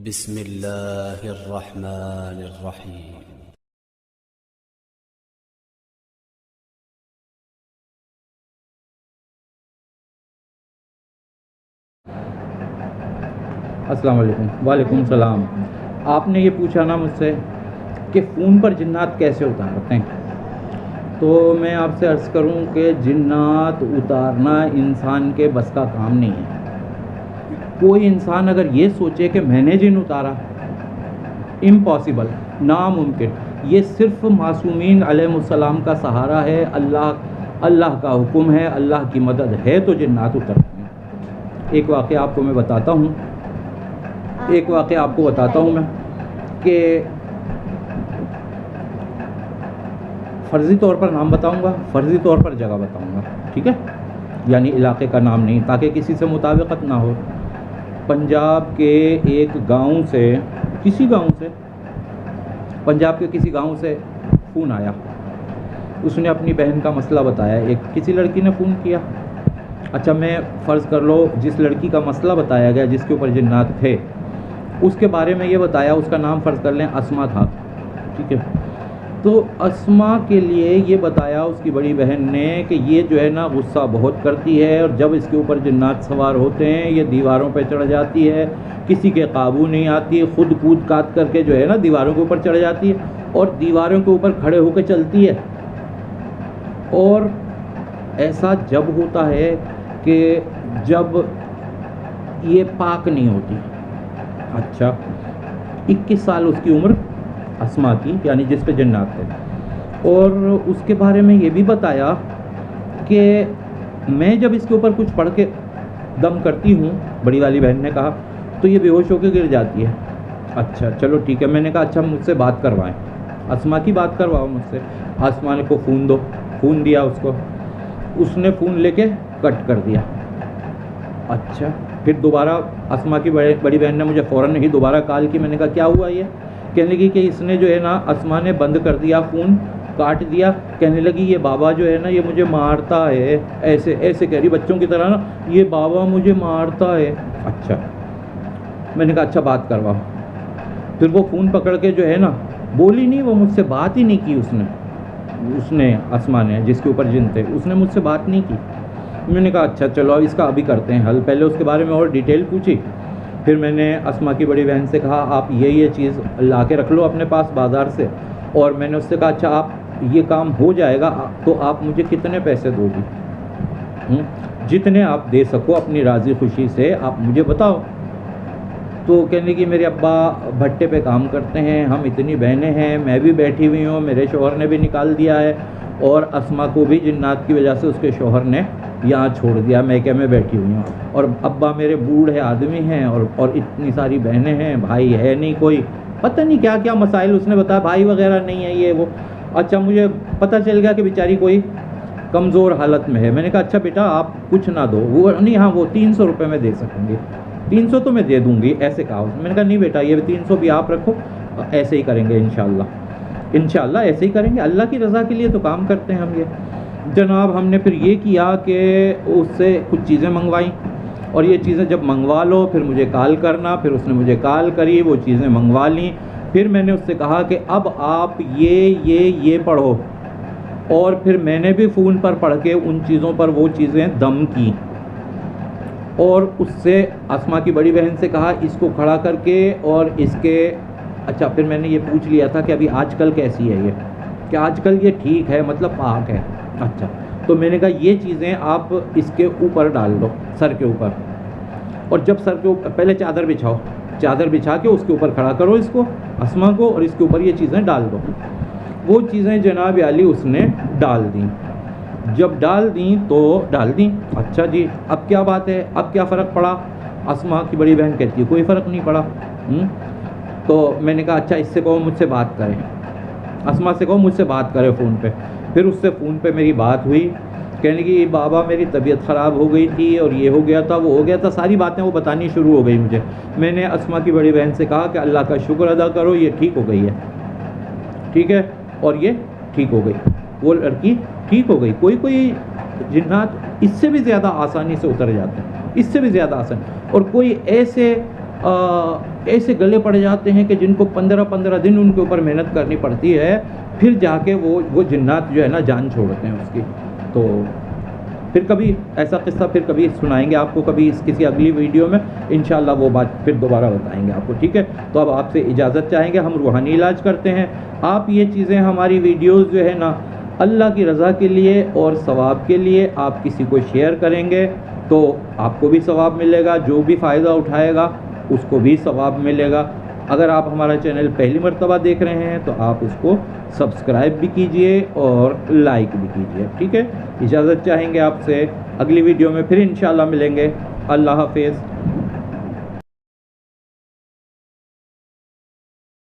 بسم اللہ الرحمن الرحیم۔ السلام علیکم۔ وعلیکم السلام۔ آپ نے یہ پوچھا نا مجھ سے کہ فون پر جنات کیسے اتارتے ہیں، تو میں آپ سے عرض کروں کہ جنات اتارنا انسان کے بس کا کام نہیں ہے۔ کوئی انسان اگر یہ سوچے کہ میں نے جن اتارا، امپاسبل، ناممکن۔ یہ صرف معصومین علیہ السلام کا سہارا ہے، اللہ کا حکم ہے، اللہ کی مدد ہے تو جنات اترتے ہیں۔ ایک واقعہ آپ کو میں بتاتا ہوں میں کہ فرضی طور پر نام بتاؤں گا، فرضی طور پر جگہ بتاؤں گا، ٹھیک ہے، یعنی علاقے کا نام نہیں، تاکہ کسی سے مطابقت نہ ہو۔ پنجاب کے ایک گاؤں سے، پنجاب کے کسی گاؤں سے فون آیا۔ اس نے اپنی بہن کا مسئلہ بتایا، کسی لڑکی نے فون کیا۔ اچھا، میں فرض کر لو جس لڑکی کا مسئلہ بتایا گیا، جس کے اوپر جنات تھے، اس کے بارے میں یہ بتایا، اس کا نام فرض کر لیں اسما تھا، ٹھیک ہے۔ تو اسما کے لیے یہ بتایا اس کی بڑی بہن نے کہ یہ جو ہے نا غصہ بہت کرتی ہے، اور جب اس کے اوپر جنات سوار ہوتے ہیں یہ دیواروں پہ چڑھ جاتی ہے، کسی کے قابو نہیں آتی، خود کود کات کر کے جو ہے نا دیواروں کے اوپر چڑھ جاتی ہے، اور دیواروں کے اوپر کھڑے ہو کے چلتی ہے۔ اور ایسا جب ہوتا ہے کہ جب یہ پاک نہیں ہوتی۔ اچھا، 21 سال اس کی عمر اسما کی، یعنی جس پہ جنات تھے۔ اور اس کے بارے میں یہ بھی بتایا کہ میں جب اس کے اوپر کچھ پڑھ کے دم کرتی ہوں، بڑی والی بہن نے کہا، تو یہ بے ہوش ہو کے گر جاتی ہے۔ اچھا چلو ٹھیک ہے، میں نے کہا اچھا مجھ سے بات کروائیں، اسما کی بات کرواؤ مجھ سے۔ اسما نے کو فون دیا اس کو، اس نے فون لے کے کٹ کر دیا۔ اچھا، پھر دوبارہ اسما کی بڑی بہن نے مجھے فوراً ہی دوبارہ کال کی۔ میں نے کہا کیا ہوا یہ؟ کہنے لگی کہ اس نے جو ہے نا، اسما نے بند کر دیا فون، کاٹ دیا۔ کہنے لگی یہ بابا جو ہے نا یہ مجھے مارتا ہے، ایسے کہہ رہی بچوں کی طرح نا، یہ بابا مجھے مارتا ہے۔ اچھا، میں نے کہا اچھا بات کرواؤ۔ پھر وہ فون پکڑ کے جو ہے نا بولی نہیں، وہ مجھ سے بات ہی نہیں کی۔ اس نے اسما نے، جس کے اوپر جن تھے، اس نے مجھ سے بات نہیں کی۔ میں نے کہا اچھا چلو اس کا ابھی کرتے ہیں حل۔ پہلے اس کے بارے میں اور ڈیٹیل پوچھی، پھر میں نے اسما کی بڑی بہن سے کہا آپ یہ چیز لا کے رکھ لو اپنے پاس بازار سے، اور میں نے اس سے کہا اچھا آپ یہ کام ہو جائے گا تو آپ مجھے کتنے پیسے دو گی؟ جتنے آپ دے سکو اپنی راضی خوشی سے آپ مجھے بتاؤ۔ تو کہنے کی میرے ابا بھٹے پہ کام کرتے ہیں، ہم اتنی بہنیں ہیں، میں بھی بیٹھی ہوئی ہوں، میرے شوہر نے بھی نکال دیا ہے، اور اسما کو بھی جنات کی وجہ سے اس کے شوہر نے یہاں چھوڑ دیا، میکے میں بیٹھی ہوئی ہوں، اور ابا میرے بوڑھے آدمی ہیں، اور اتنی ساری بہنیں ہیں، بھائی ہے نہیں کوئی، پتہ نہیں کیا کیا مسائل اس نے بتایا، بھائی وغیرہ نہیں ہے یہ وہ۔ اچھا، مجھے پتہ چل گیا کہ بیچاری کوئی کمزور حالت میں ہے۔ میں نے کہا اچھا بیٹا آپ کچھ نہ دو، وہ نہیں، ہاں وہ 300 روپے میں دے سکوں گی، 300 تو میں دے دوں گی، ایسے کہا۔ میں نے کہا نہیں بیٹا یہ 300 بھی آپ رکھو، ایسے ہی کریں گے انشاءاللہ ایسے ہی کریں گے، اللہ کی رضا کے لیے تو کام کرتے ہیں ہم یہ۔ جناب ہم نے پھر یہ کیا کہ اس سے کچھ چیزیں منگوائیں، اور یہ چیزیں جب منگوا لو پھر مجھے کال کرنا۔ پھر اس نے مجھے کال کری، وہ چیزیں منگوا لیں۔ پھر میں نے اس سے کہا کہ اب آپ یہ پڑھو، اور پھر میں نے بھی فون پر پڑھ کے ان چیزوں پر وہ چیزیں دم کی، اور اس سے اسما کی بڑی بہن سے کہا اس کو کھڑا کر کے، اور اس کے اچھا پھر میں نے یہ پوچھ لیا تھا کہ ابھی آج کل کیسی ہے یہ، کہ آج کل یہ ٹھیک ہے، مطلب پاک ہے۔ اچھا، تو میں نے کہا یہ چیزیں آپ اس کے اوپر ڈال دو، سر کے اوپر، اور جب سر کے اوپر پہلے چادر بچھاؤ، چادر بچھا کے اس کے اوپر کھڑا کرو اس کو، اسما کو، اور اس کے اوپر یہ چیزیں ڈال دو۔ وہ چیزیں جناب علی اس نے ڈال دیں۔ جب ڈال دیں، اچھا جی اب کیا بات ہے، اب کیا فرق پڑا؟ اسما کی بڑی بہن کہتی ہے کوئی فرق نہیں پڑا۔ تو میں نے کہا اچھا اس سے کہو مجھ سے بات کریں، اسما سے کہو مجھ سے بات کرے فون پہ۔ پھر اس سے فون پہ میری بات ہوئی، کہنے کی بابا میری طبیعت خراب ہو گئی تھی، اور یہ ہو گیا تھا، وہ ہو گیا تھا، ساری باتیں وہ بتانی شروع ہو گئی مجھے۔ میں نے اسما کی بڑی بہن سے کہا کہ اللہ کا شکر ادا کرو یہ ٹھیک ہو گئی ہے، ٹھیک ہے، اور یہ ٹھیک ہو گئی، وہ لڑکی ٹھیک ہو گئی۔ کوئی جنات اس سے بھی زیادہ آسانی سے اتر جاتے ہیں، اس سے بھی زیادہ آسان، اور کوئی ایسے ایسے گلے پڑ جاتے ہیں کہ جن کو 15 دن ان کے اوپر محنت کرنی پڑتی ہے، پھر جا کے وہ جنات جو ہے نا جان چھوڑتے ہیں اس کی۔ تو پھر کبھی ایسا قصہ پھر کبھی سنائیں گے آپ کو، کبھی کسی اگلی ویڈیو میں انشاءاللہ وہ بات پھر دوبارہ بتائیں گے آپ کو، ٹھیک ہے؟ تو اب آپ سے اجازت چاہیں گے، ہم روحانی علاج کرتے ہیں۔ آپ یہ چیزیں ہماری ویڈیوز جو ہے نا اللہ کی رضا کے لیے اور ثواب کے لیے آپ کسی کو شیئر کریں گے تو آپ کو بھی ثواب ملے گا، جو بھی فائدہ اٹھائے گا اس کو بھی ثواب ملے گا۔ اگر آپ ہمارا چینل پہلی مرتبہ دیکھ رہے ہیں تو آپ اس کو سبسکرائب بھی کیجئے اور لائک بھی کیجئے، ٹھیک ہے؟ اجازت چاہیں گے آپ سے، اگلی ویڈیو میں پھر انشاءاللہ ملیں گے۔ اللہ حافظ۔